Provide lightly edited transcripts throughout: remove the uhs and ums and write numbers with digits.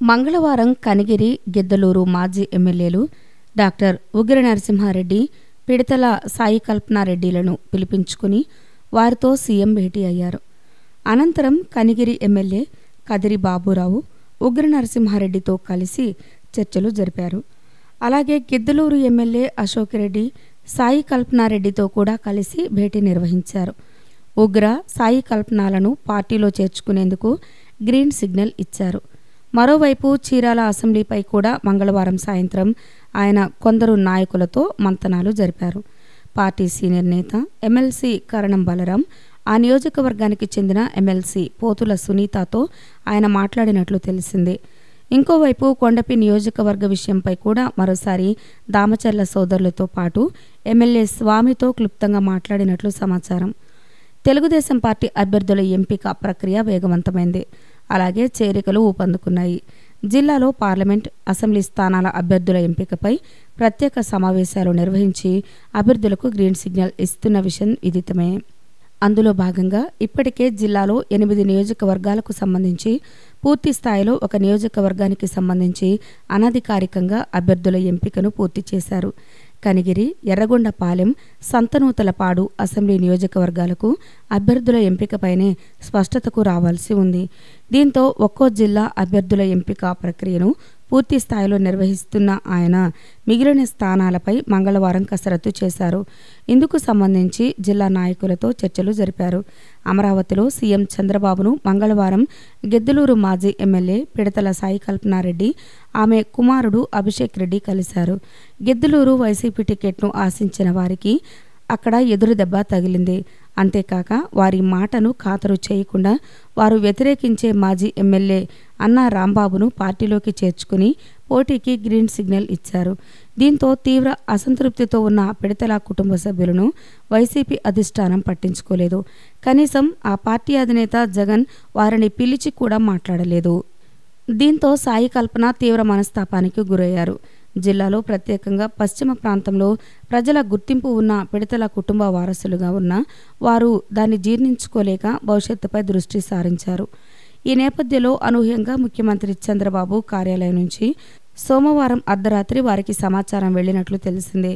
మంగళవారం కనిగిరి, గిద్దలూరు మాజీ ఎమ్మెల్యేలు డాక్టర్ ఉగ్ర నరసింహారెడ్డి, పిడతల సాయి కల్పనారెడ్డిలను పిలిపించుకుని వారితో సీఎం భేటీ అయ్యారు. అనంతరం కనిగిరి ఎమ్మెల్యే కదిరి బాబురావు ఉగ్ర నరసింహారెడ్డితో కలిసి చర్చలు జరిపారు. అలాగే గిద్దలూరు ఎమ్మెల్యే అశోక్ రెడ్డి సాయి కల్పనారెడ్డితో కూడా కలిసి భేటీ నిర్వహించారు. ఉగ్ర, సాయి కల్పనాలను పార్టీలో చేర్చుకునేందుకు గ్రీన్ సిగ్నల్ ఇచ్చారు. మరోవైపు చీరాల అసెంబ్లీపై కూడా మంగళవారం సాయంత్రం ఆయన కొందరు నాయకులతో మంతనాలు జరిపారు. పార్టీ సీనియర్ నేత ఎమ్మెల్సీ కరణం బలరాం, ఆ నియోజకవర్గానికి చెందిన ఎమ్మెల్సీ పోతుల సునీతతో ఆయన మాట్లాడినట్లు తెలిసింది. ఇంకోవైపు కొండపి నియోజకవర్గ విషయంపై కూడా మరోసారి దామచర్ల సోదరులతో పాటు ఎమ్మెల్యే స్వామితో క్లుప్తంగా మాట్లాడినట్లు సమాచారం. తెలుగుదేశం పార్టీ అభ్యర్థుల ఎంపిక ప్రక్రియ వేగవంతమైంది. అలాగే చేరికలు ఊపందుకున్నాయి. జిల్లాలో పార్లమెంట్, అసెంబ్లీ స్థానాల అభ్యర్థుల ఎంపికపై ప్రత్యేక సమావేశాలు నిర్వహించి అభ్యర్థులకు గ్రీన్ సిగ్నల్ ఇస్తున్న విషయం విదితమే. అందులో భాగంగా ఇప్పటికే జిల్లాలో 8 నియోజకవర్గాలకు సంబంధించి పూర్తి స్థాయిలో ఒక నియోజకవర్గానికి సంబంధించి అనధికారికంగా అభ్యర్థుల ఎంపికను పూర్తి చేశారు. కనిగిరి, ఎర్రగొండపాలెం, సంతనూతలపాడు అసెంబ్లీ నియోజకవర్గాలకు అభ్యర్థుల ఎంపికపైనే స్పష్టతకు రావాల్సి ఉంది. దీంతో ఒక్కో జిల్లా అభ్యర్థుల ఎంపిక ప్రక్రియను పూర్తి స్థాయిలో నిర్వహిస్తున్న ఆయన మిగిలిన స్థానాలపై మంగళవారం కసరత్తు చేశారు. ఇందుకు సంబంధించి జిల్లా నాయకులతో చర్చలు జరిపారు. అమరావతిలో సీఎం చంద్రబాబును మంగళవారం గిద్దలూరు మాజీ ఎమ్మెల్యే పిడతల సాయి కల్పనారెడ్డి, ఆమె కుమారుడు అభిషేక్ రెడ్డి కలిశారు. గిద్దలూరు వైసీపీ టికెట్ను ఆశించిన వారికి అక్కడ ఎదురు దెబ్బ తగిలింది. అంతేకాక వారి మాటను ఖాతరు చేయకుండా వారు వ్యతిరేకించే మాజీ ఎమ్మెల్యే అన్నా రాంబాబును పార్టీలోకి చేర్చుకుని పోటీకి గ్రీన్ సిగ్నల్ ఇచ్చారు. దీంతో తీవ్ర అసంతృప్తితో ఉన్న పిడతల కుటుంబ సభ్యులను వైసీపీ అధిష్టానం పట్టించుకోలేదు. కనీసం ఆ పార్టీ అధినేత జగన్ వారిని పిలిచి కూడా మాట్లాడలేదు. దీంతో సాయి కల్పన తీవ్ర మనస్తాపానికి గురయ్యారు. జిల్లాలో ప్రత్యేకంగా పశ్చిమ ప్రాంతంలో ప్రజల గుర్తింపు ఉన్న పిడతల కుటుంబ వారసులుగా ఉన్న వారు దాన్ని జీర్ణించుకోలేక భవిష్యత్తుపై దృష్టి సారించారు. ఈ నేపథ్యంలో అనూహ్యంగా ముఖ్యమంత్రి చంద్రబాబు కార్యాలయం నుంచి సోమవారం అర్ధరాత్రి వారికి సమాచారం వెళ్లినట్లు తెలిసింది.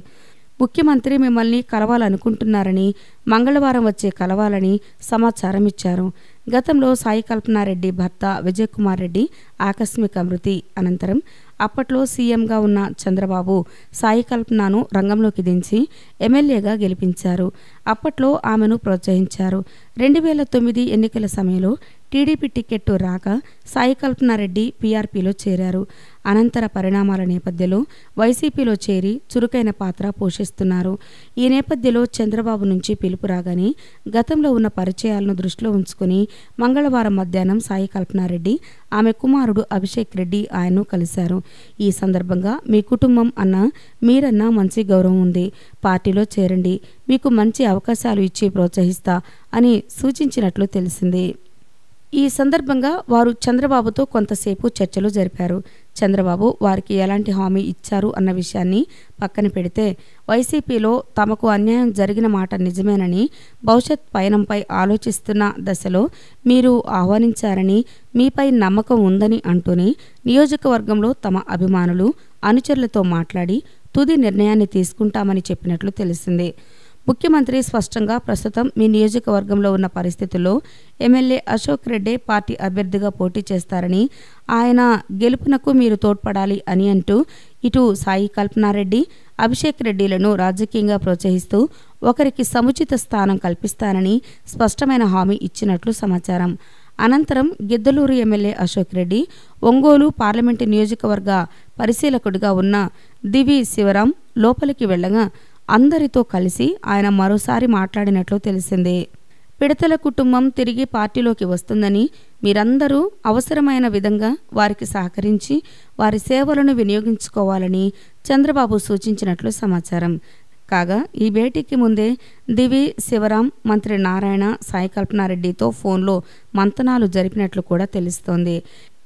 ముఖ్యమంత్రి మిమ్మల్ని కలవాలనుకుంటున్నారని, మంగళవారం వచ్చే కలవాలని సమాచారం ఇచ్చారు. గతంలో సాయి కల్పనారెడ్డి భర్త విజయ్ కుమార్ రెడ్డి ఆకస్మిక మృతి అనంతరం అప్పట్లో సీఎంగా ఉన్న చంద్రబాబు సాయి కల్పనను రంగంలోకి దించి ఎమ్మెల్యేగా గెలిపించారు. అప్పట్లో ఆమెను ప్రోత్సహించారు. 2009 ఎన్నికల సమయంలో టీడీపీ టికెట్టు రాక సాయి కల్పనారెడ్డి పీఆర్పీలో చేరారు. అనంతర పరిణామాల నేపథ్యంలో వైసీపీలో చేరి చురుకైన పాత్ర పోషిస్తున్నారు. ఈ నేపథ్యంలో చంద్రబాబు నుంచి పిలుపు రాగానే గతంలో ఉన్న పరిచయాలను దృష్టిలో ఉంచుకుని మంగళవారం మధ్యాహ్నం సాయి కల్పనారెడ్డి, ఆమె కుమారుడు అభిషేక్ రెడ్డి ఆయన్ను కలిశారు. ఈ సందర్భంగా మీ కుటుంబం అన్నా, మీరన్నా మంచి గౌరవం ఉంది, పార్టీలో చేరండి, మీకు మంచి అవకాశాలు ఇచ్చి ప్రోత్సహిస్తా అని సూచించినట్లు తెలిసింది. ఈ సందర్భంగా వారు చంద్రబాబుతో కొంతసేపు చర్చలు జరిపారు. చంద్రబాబు వారికి ఎలాంటి హామీ ఇచ్చారు అన్న విషయాన్ని పక్కన పెడితే వైసీపీలో తమకు అన్యాయం జరిగిన మాట నిజమేనని, భవిష్యత్ పయనంపై ఆలోచిస్తున్న దశలో మీరు ఆహ్వానించారని, మీపై నమ్మకం ఉందని అంటూనే నియోజకవర్గంలో తమ అభిమానులు, అనుచరులతో మాట్లాడి తుది నిర్ణయాన్ని తీసుకుంటామని చెప్పినట్లు తెలిసింది. ముఖ్యమంత్రి స్పష్టంగా ప్రస్తుతం మీ నియోజకవర్గంలో ఉన్న పరిస్థితుల్లో ఎమ్మెల్యే అశోక్ రెడ్డి పార్టీ అభ్యర్థిగా పోటీ చేస్తారని, ఆయన గెలుపునకు మీరు తోడ్పడాలి అని అంటూ ఇటు సాయి కల్పనారెడ్డి, అభిషేక్ రెడ్డిలను రాజకీయంగా ప్రోత్సహిస్తూ ఒకరికి సముచిత స్థానం కల్పిస్తానని స్పష్టమైన హామీ ఇచ్చినట్లు సమాచారం. అనంతరం గిద్దలూరు ఎమ్మెల్యే అశోక్ రెడ్డి ఒంగోలు పార్లమెంటు నియోజకవర్గ పరిశీలకుడిగా ఉన్న దివి శివరాం లోపలికి వెళ్లగా అందరితో కలిసి ఆయన మరోసారి మాట్లాడినట్లు తెలిసింది. పిడతల కుటుంబం తిరిగి పార్టీలోకి వస్తుందని, మీరందరూ అవసరమైన విధంగా వారికి సహకరించి వారి సేవలను వినియోగించుకోవాలని చంద్రబాబు సూచించినట్లు సమాచారం. కాగా ఈ భేటీకి ముందే దివి శివరాం, మంత్రి నారాయణ, సాయి కల్పనారెడ్డితో ఫోన్లో మంతనాలు జరిపినట్లు కూడా తెలుస్తోంది.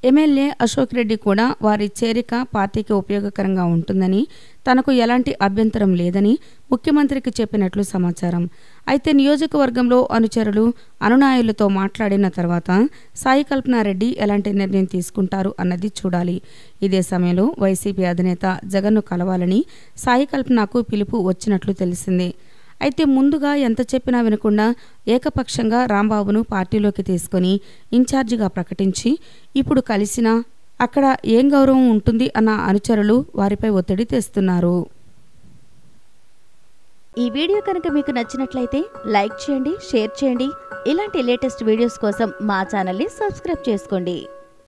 ఎమ్మెల్యే అశోక్ రెడ్డి కూడా వారి చేరిక పార్టీకి ఉపయోగకరంగా ఉంటుందని, తనకు ఎలాంటి అభ్యంతరం లేదని ముఖ్యమంత్రికి చెప్పినట్లు సమాచారం. అయితే నియోజకవర్గంలో అనుచరులు, అనునాయులతో మాట్లాడిన తర్వాత సాయి కల్పనారెడ్డి ఎలాంటి నిర్ణయం తీసుకుంటారు అన్నది చూడాలి. ఇదే సమయంలో వైసీపీ అధినేత జగన్ను కలవాలని సాయి కల్పనకు పిలుపు వచ్చినట్లు తెలిసింది. అయితే ముందుగా ఎంత చెప్పినా వినకుండా ఏకపక్షంగా రాంబాబును పార్టీలోకి తీసుకొని ఇన్ఛార్జిగా ప్రకటించి ఇప్పుడు కలిసినా అక్కడ ఏం గౌరవం ఉంటుంది అన్న అనుచరులు వారిపై ఒత్తిడి తెస్తున్నారు. ఈ వీడియో కనుక మీకు నచ్చినట్లయితే లైక్ చేయండి, షేర్ చేయండి. ఇలాంటి లేటెస్ట్ వీడియోస్ కోసం మా ఛానల్ని సబ్స్క్రైబ్ చేసుకోండి.